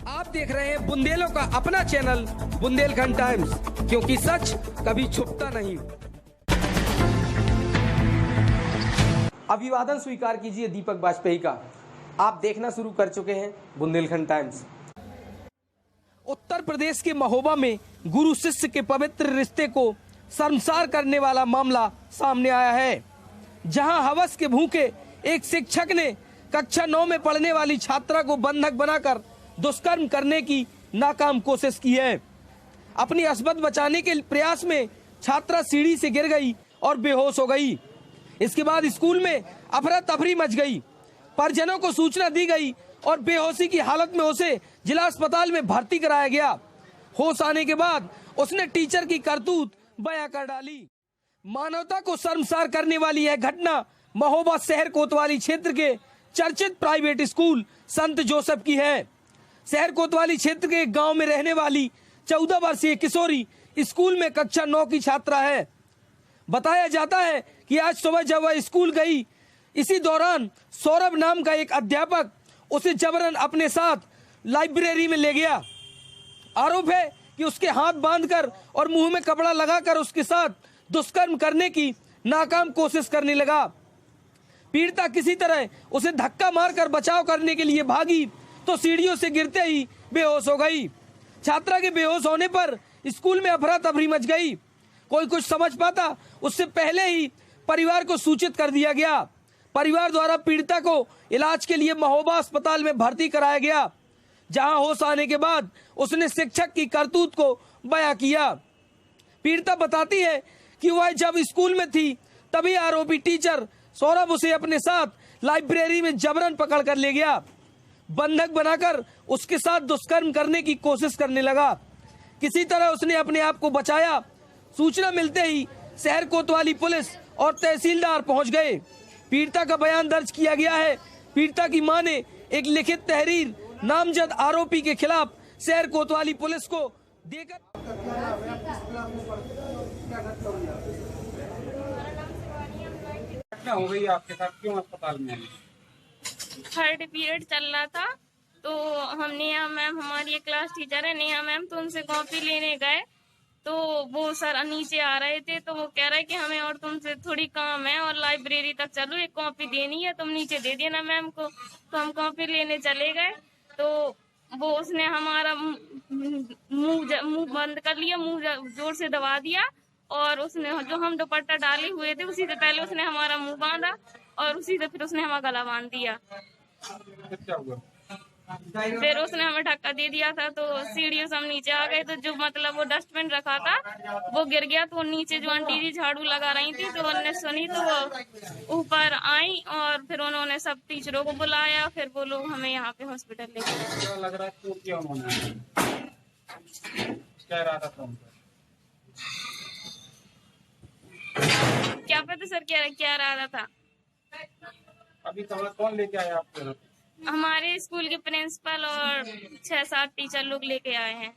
आप देख रहे हैं बुंदेलों का अपना चैनल बुंदेलखंड टाइम्स, क्योंकि सच कभी छुपता नहीं। अभिवादन स्वीकार कीजिए दीपक बाजपेयी का। आप देखना शुरू कर चुके हैं बुंदेलखंड टाइम्स। उत्तर प्रदेश के महोबा में गुरु शिष्य के पवित्र रिश्ते को शर्मसार करने वाला मामला सामने आया है, जहां हवस के भूखे एक शिक्षक ने कक्षा 9 में पढ़ने वाली छात्रा को बंधक बनाकर दुष्कर्म करने की नाकाम कोशिश की है। अपनी असबत बचाने के प्रयास में छात्रा सीढ़ी से गिर गई और बेहोश हो गई। इसके बाद स्कूल में अफरा तफरी मच गई। परिजनों को सूचना दी गई और बेहोशी की हालत में उसे जिला अस्पताल में भर्ती कराया गया। होश आने के बाद उसने टीचर की करतूत बयां कर डाली। मानवता को शर्मसार करने वाली यह घटना महोबा शहर कोतवाली क्षेत्र के चर्चित प्राइवेट स्कूल संत जोसेफ की है। शहर कोतवाली क्षेत्र के गांव में रहने वाली 14 वर्षीय किशोरी स्कूल में कक्षा 9 की छात्रा है। बताया जाता है कि आज सुबह जब वह स्कूल गई, इसी दौरान सौरभ नाम का एक अध्यापक उसे जबरन अपने साथ लाइब्रेरी में ले गया। आरोप है कि उसके हाथ बांधकर और मुंह में कपड़ा लगाकर उसके साथ दुष्कर्म करने की नाकाम कोशिश करने लगा। पीड़िता किसी तरह उसे धक्का मारकर बचाव करने के लिए भागी तो सीढ़ियों से गिरते ही बेहोश हो गई। छात्रा के बेहोश होने पर स्कूल में अफरा तफरी मच गई। कोई कुछ समझ पाता उससे पहले ही परिवार को सूचित कर दिया गया। परिवार द्वारा पीड़िता को इलाज के लिए महोबा अस्पताल में भर्ती कराया गया, जहां होश आने के बाद उसने शिक्षक की करतूत को बयां किया। पीड़िता बताती है कि वह जब स्कूल में थी तभी आरोपी टीचर सौरभ उसे अपने साथ लाइब्रेरी में जबरन पकड़ कर ले गया। बंधक बनाकर उसके साथ दुष्कर्म करने की कोशिश करने लगा। किसी तरह उसने अपने आप को बचाया। सूचना मिलते ही शहर कोतवाली पुलिस और तहसीलदार पहुंच गए। पीड़िता का बयान दर्ज किया गया है। पीड़िता की मां ने एक लिखित तहरीर नामजद आरोपी के खिलाफ शहर कोतवाली पुलिस को देकर क्या हो गई आपके साथ, क्यों अस्पताल में? थर्ड पीरियड चल रहा था तो हम नेहा मैम, हमारी एक क्लास टीचर है नेहा मैम, तो उनसे कॉपी लेने गए तो वो सर नीचे आ रहे थे तो वो कह रहे कि हमें और तुमसे थोड़ी काम है और लाइब्रेरी तक चलो, एक कॉपी देनी है, तुम नीचे दे देना मैम को। तो हम कॉपी लेने चले गए तो वो उसने हमारा मुंह बंद कर लिया, मुंह जोर से दबा दिया और उसने जो हम दुपट्टा डाले हुए थे उसी से पहले उसने हमारा मुंह बांधा और उसी से फिर उसने हमारा गला बांध दिया। क्या हुआ? फिर उसने हमें धक्का दे दिया था तो सीढ़ियों से हम नीचे आ गए तो जो मतलब वो डस्टबिन रखा था वो गिर गया। तो नीचे जो आंटी जी झाड़ू लगा रही थी तो उन्होंने सुनी तो वो ऊपर आई और फिर उन्होंने सब टीचरों को बुलाया। फिर वो लोग हमें यहाँ पे हॉस्पिटल ले गए। क्या लग रहा है क्या उन्होंने क्या इरादा था उनका? क्या पता सर क्या इरादा था। अभी कौन लेके आया आपको? हमारे स्कूल के प्रिंसिपल और 6-7 टीचर लोग लेके आए हैं।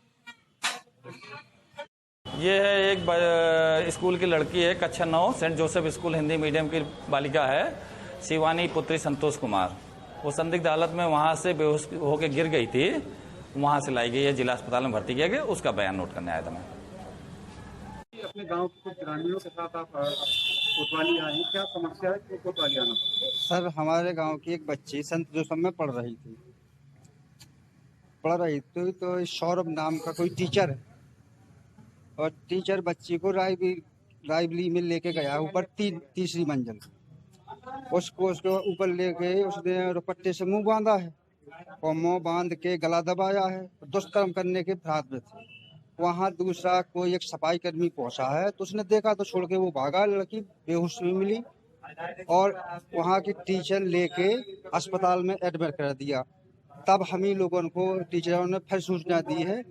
ये है एक स्कूल की लड़की है, कक्षा 9 Saint Joseph school Hindi medium की बालिका है, शिवानी पुत्री संतोष कुमार। वो संदिग्ध हालत में वहाँ से बेहोश होकर गिर गई थी, वहाँ से लाई गई है, जिला अस्पताल में भर्ती किया गया। उसका बयान नोट करने आया था मैं। अपने गांव के कुछ ग्रामीणों के साथ आप कोतवाली आए, क्या समस्या है कि कोतवाली आना? सर, हमारे गांव की एक बच्ची संत जोसेफ में पढ़ रही थी तो सौरभ नाम का कोई टीचर है और टीचर बच्ची को लाइब्रेरी में लेके गया ऊपर तीसरी मंजिल। उसको ऊपर लेके उसने दुपट्टे से मुंह बांधा है और मुंह बांध के गला दबाया है। दुष्कर्म करने के अपराध में थे। वहाँ दूसरा कोई एक सफाई कर्मी पहुंचा है तो उसने देखा तो छोड़ के वो भागा। लड़की बेहोश भी मिली और वहाँ की टीचर लेके अस्पताल में एडमिट कर दिया। तब हम ही लोगों को टीचरों ने फिर सूचना दी है।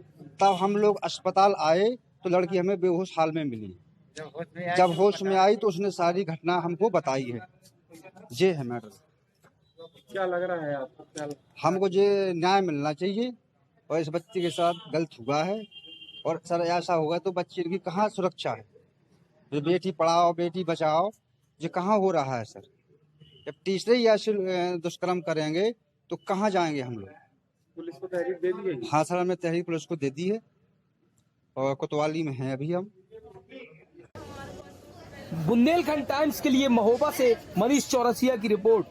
तब हम लोग अस्पताल आए तो लड़की हमें बेहोश हाल में मिली। जब होश में आई तो उसने सारी घटना हमको बताई है। ये है मैडम। क्या लग रहा है आपको? हमको ये न्याय मिलना चाहिए और इस बच्ची के साथ गलत हुआ है और सर ऐसा होगा तो बच्चे की कहाँ सुरक्षा है? ये बेटी पढ़ाओ बेटी बचाओ ये कहाँ हो रहा है सर? जब तीसरे ही ऐसे दुष्कर्म करेंगे तो कहाँ जाएंगे हम लोग? पुलिस को तहरीर दे दी है? हाँ सर, हमने तहरीर पुलिस को दे दी है और कोतवाली में हैं अभी हम। बुंदेलखंड टाइम्स के लिए महोबा से मनीष चौरसिया की रिपोर्ट।